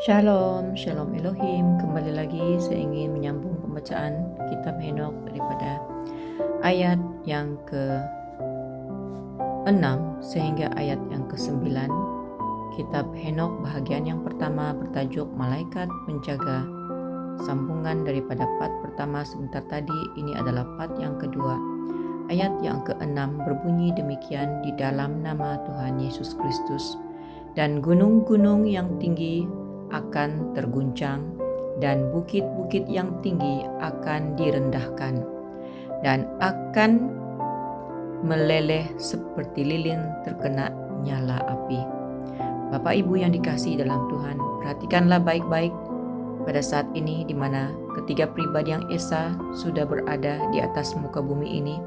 Shalom, Shalom Elohim. Kembali lagi saya ingin menyambung pembacaan kitab Henokh daripada ayat yang ke-6 sehingga ayat yang ke-9. Kitab Henokh bahagian yang pertama bertajuk Malaikat Penjaga. Sambungan daripada part pertama sebentar tadi, ini adalah part yang kedua. Ayat yang ke-6 berbunyi demikian, di dalam nama Tuhan Yesus Kristus, dan gunung-gunung yang tinggi akan terguncang, dan bukit-bukit yang tinggi akan direndahkan, dan akan meleleh seperti lilin terkena nyala api. Bapak Ibu yang dikasihi dalam Tuhan, perhatikanlah baik-baik pada saat ini di mana ketiga pribadi yang esa sudah berada di atas muka bumi ini.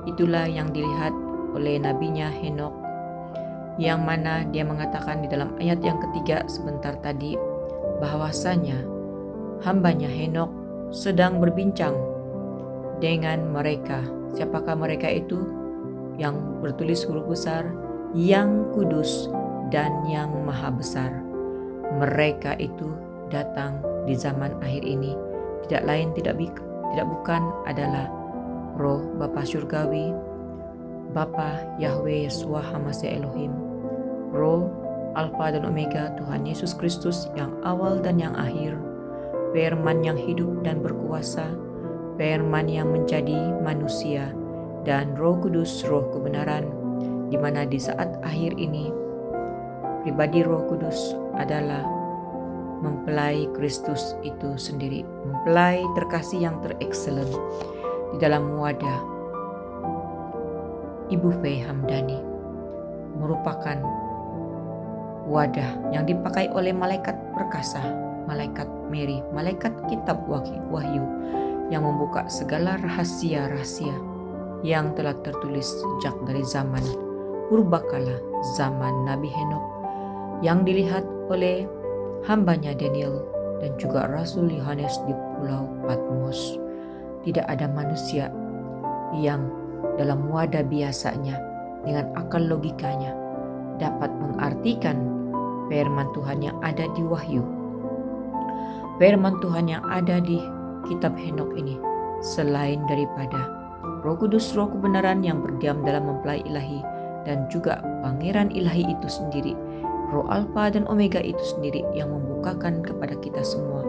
Itulah yang dilihat oleh nabinya Henokh, yang mana dia mengatakan di dalam ayat yang ketiga sebentar tadi bahwasanya hambanya Henokh sedang berbincang dengan mereka. Siapakah mereka itu? Yang bertulis huruf besar, yang kudus dan yang maha besar. Mereka itu datang di zaman akhir ini, tidak lain tidak bukan adalah Roh Bapa Surgawi, Bapa Yahweh Yeshua HaMashiach Elohim, Roh Alfa dan Omega Tuhan Yesus Kristus yang awal dan yang akhir, Firman yang hidup dan berkuasa, Firman yang menjadi manusia, dan Roh Kudus, Roh kebenaran, di mana di saat akhir ini pribadi Roh Kudus adalah mempelai Kristus itu sendiri, mempelai terkasih yang terexcellent di dalam wadah Ibu Fei Hamdani, merupakan wadah yang dipakai oleh malaikat perkasa, malaikat Mary, malaikat kitab wahyu yang membuka segala rahasia-rahasia yang telah tertulis sejak dari zaman purbakala, zaman Nabi Henokh, yang dilihat oleh hambanya Daniel dan juga Rasul Yohanes di Pulau Patmos. Tidak ada manusia yang dalam wadah biasanya dengan akal logikanya dapat mengartikan firman Tuhan yang ada di Wahyu, firman Tuhan yang ada di kitab Henokh ini, selain daripada Roh Kudus, Roh kebenaran yang berdiam dalam mempelai ilahi, dan juga Pangeran ilahi itu sendiri, Roh Alfa dan Omega itu sendiri yang membukakan kepada kita semua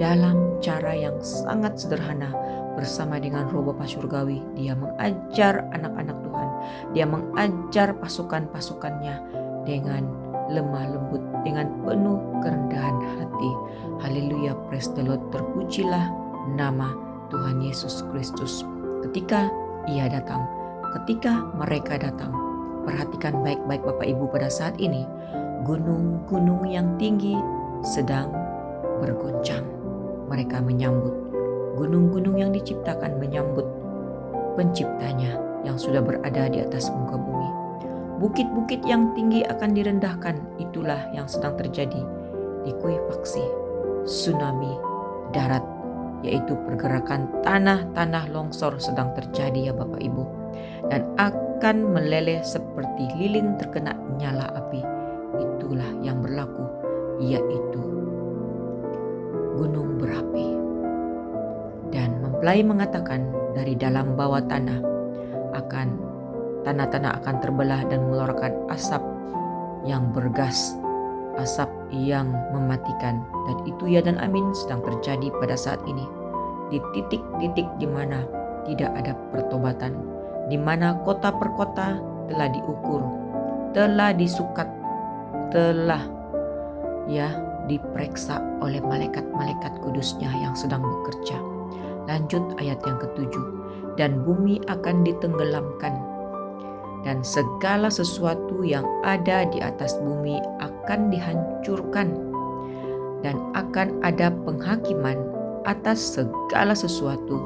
dalam cara yang sangat sederhana bersama dengan Roh Bapa Surgawi. Dia mengajar anak-anak Tuhan, dia mengajar pasukan-pasukannya dengan lemah lembut, dengan penuh kerendahan hati. Haleluya, praise the Lord, terpujilah nama Tuhan Yesus Kristus. Ketika ia datang, ketika mereka datang, perhatikan baik-baik Bapak Ibu pada saat ini, gunung-gunung yang tinggi sedang bergoncang. Mereka menyambut, gunung-gunung yang diciptakan menyambut penciptanya yang sudah berada di atas muka bumi. Bukit-bukit yang tinggi akan direndahkan, itulah yang sedang terjadi. Likuifaksi, tsunami darat, yaitu pergerakan tanah-tanah longsor sedang terjadi ya Bapak Ibu, dan akan meleleh seperti lilin terkena nyala api. Itulah yang berlaku, yaitu gunung berapi. Dan mempelai mengatakan dari dalam bawah tanah tanah-tanah akan terbelah dan mengeluarkan asap yang bergas, asap yang mematikan. Dan itu ya dan amin sedang terjadi pada saat ini, di titik-titik di mana tidak ada pertobatan, di mana kota per kota telah diukur, telah disukat, telah diperiksa oleh malaikat-malaikat kudusnya yang sedang bekerja. Lanjut ayat yang ke-7, dan bumi akan ditenggelamkan, dan segala sesuatu yang ada di atas bumi akan dihancurkan, dan akan ada penghakiman atas segala sesuatu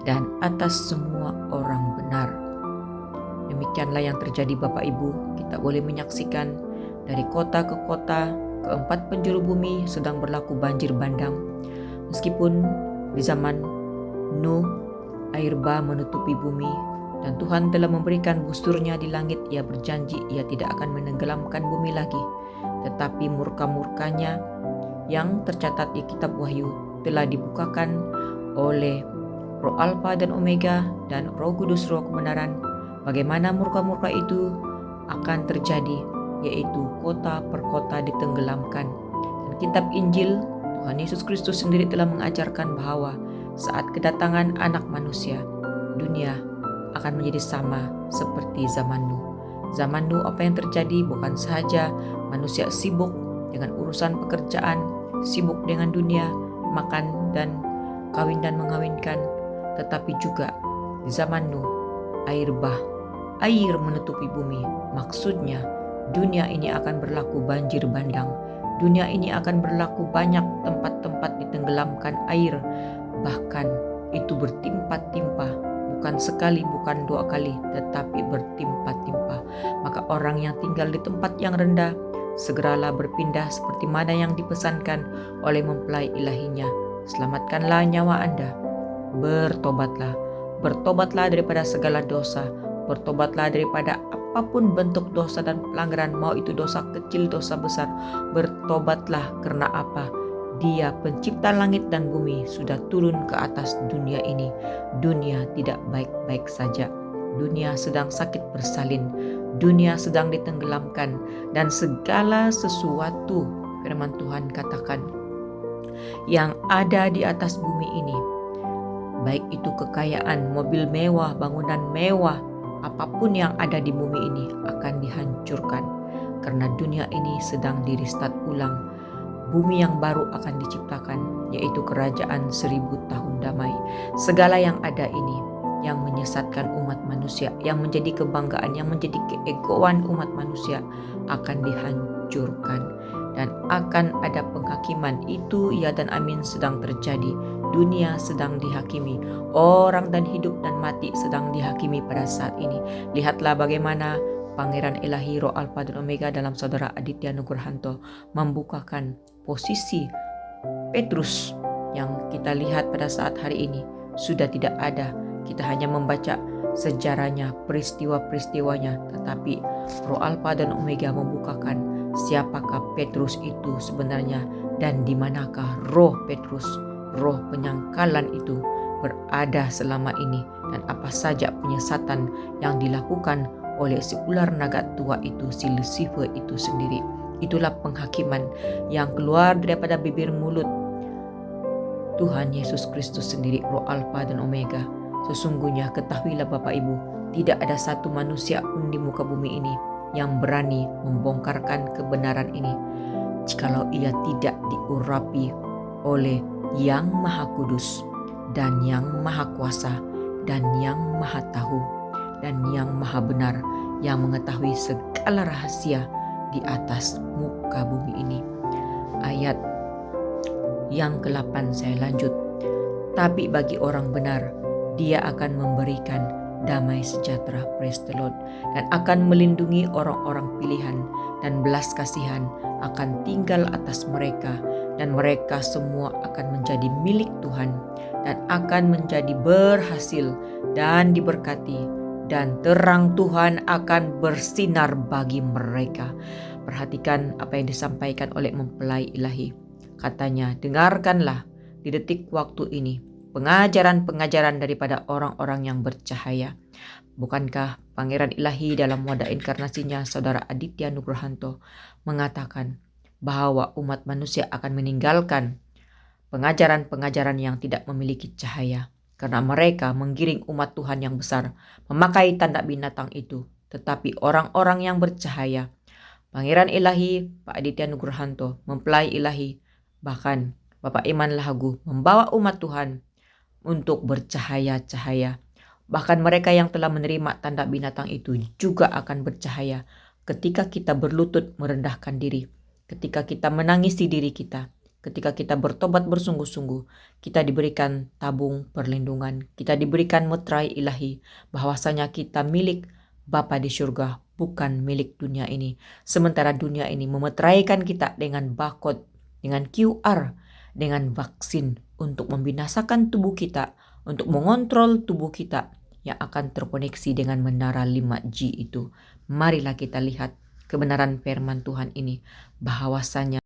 dan atas semua orang benar. Demikianlah yang terjadi Bapak Ibu. Kita boleh menyaksikan dari kota ke kota, keempat penjuru bumi sedang berlaku banjir bandang. Meskipun di zaman Nuh air bah menutupi bumi, dan Tuhan telah memberikan busurnya di langit, ia berjanji ia tidak akan menenggelamkan bumi lagi. tetapi murka-murkanya yang tercatat di kitab Wahyu telah dibukakan oleh Roh Alfa dan Omega dan Roh Kudus, Roh kebenaran. Bagaimana murka-murka itu akan terjadi, yaitu kota per kota ditenggelamkan. Dan kitab Injil Tuhan Yesus Kristus sendiri telah mengajarkan bahwa saat kedatangan anak manusia, dunia akan menjadi sama seperti zaman Nuh. Zaman Nuh apa yang terjadi? Bukan saja manusia sibuk dengan urusan pekerjaan, sibuk dengan dunia, makan dan kawin dan mengawinkan, tetapi juga di zaman Nuh air menutupi bumi. Maksudnya dunia ini akan berlaku banjir bandang. Dunia ini akan berlaku banyak tempat-tempat ditenggelamkan air. Bahkan itu bertimpa-timpa. Bukan sekali, bukan 2 kali, tetapi bertimpa-timpa. Maka orang yang tinggal di tempat yang rendah, segeralah berpindah seperti mana yang dipesankan oleh mempelai ilahinya. Selamatkanlah nyawa Anda. Bertobatlah daripada segala dosa. Bertobatlah daripada apapun bentuk dosa dan pelanggaran, mau itu dosa kecil, dosa besar. Bertobatlah karena apa? Dia pencipta langit dan bumi sudah turun ke atas dunia ini. Dunia tidak baik-baik saja. Dunia sedang sakit bersalin. Dunia sedang ditenggelamkan. Dan segala sesuatu, firman Tuhan katakan, yang ada di atas bumi ini, baik itu kekayaan, mobil mewah, bangunan mewah, apapun yang ada di bumi ini akan dihancurkan. Karena dunia ini sedang di-restart ulang. Bumi yang baru akan diciptakan, yaitu kerajaan 1000 tahun damai. Segala yang ada ini, yang menyesatkan umat manusia, yang menjadi kebanggaan, yang menjadi keegoan umat manusia, akan dihancurkan. Dan akan ada penghakiman. Itu ya dan amin sedang terjadi. Dunia sedang dihakimi. Orang dan hidup dan mati sedang dihakimi pada saat ini. Lihatlah bagaimana Pangeran Ilahi Roh Alfa dan Omega dalam Saudara Aditya Nugrahanto membukakan posisi Petrus yang kita lihat pada saat hari ini sudah tidak ada. Kita hanya membaca sejarahnya, peristiwa-peristiwanya, tetapi Roh Alfa dan Omega membukakan siapakah Petrus itu sebenarnya dan di manakah roh Petrus, roh penyangkalan itu berada selama ini, dan apa saja penyesatan yang dilakukan oleh si ular naga tua itu, si Lucifer itu sendiri. Itulah penghakiman yang keluar daripada bibir mulut Tuhan Yesus Kristus sendiri, Roh Alfa dan Omega. Sesungguhnya ketahuilah Bapak Ibu, tidak ada satu manusia pun di muka bumi ini yang berani membongkarkan kebenaran ini jikalau ia tidak diurapi oleh Yang Maha Kudus dan Yang Maha Kuasa dan Yang Maha Tahu dan Yang Maha Benar, yang mengetahui segala rahasia di atas muka bumi ini. Ayat yang ke-8 saya lanjut. Tapi bagi orang benar, Dia akan memberikan damai sejahtera, praise the Lord, dan akan melindungi orang-orang pilihan, dan belas kasihan akan tinggal atas mereka, dan mereka semua akan menjadi milik Tuhan, dan akan menjadi berhasil dan diberkati, dan terang Tuhan akan bersinar bagi mereka. Perhatikan apa yang disampaikan oleh mempelai ilahi. Katanya, dengarkanlah di detik waktu ini pengajaran-pengajaran daripada orang-orang yang bercahaya. Bukankah Pangeran Ilahi dalam wadah inkarnasinya Saudara Aditya Nugrahanto mengatakan bahwa umat manusia akan meninggalkan pengajaran-pengajaran yang tidak memiliki cahaya, karena mereka menggiring umat Tuhan yang besar memakai tanda binatang itu. Tetapi orang-orang yang bercahaya, Pangeran Ilahi Pak Aditya Nugrahanto, mempelai ilahi, bahkan Bapak Iman Lahagu membawa umat Tuhan untuk bercahaya-cahaya. Bahkan mereka yang telah menerima tanda binatang itu juga akan bercahaya ketika kita berlutut merendahkan diri, ketika kita menangisi diri kita, ketika kita bertobat bersungguh-sungguh. Kita diberikan tabung perlindungan, kita diberikan meterai ilahi, bahwasanya kita milik Bapa di surga, bukan milik dunia ini. Sementara dunia ini memeteraikan kita dengan barcode, dengan QR, dengan vaksin untuk membinasakan tubuh kita, untuk mengontrol tubuh kita yang akan terkoneksi dengan menara 5G itu. Marilah kita lihat kebenaran firman Tuhan ini, bahwasanya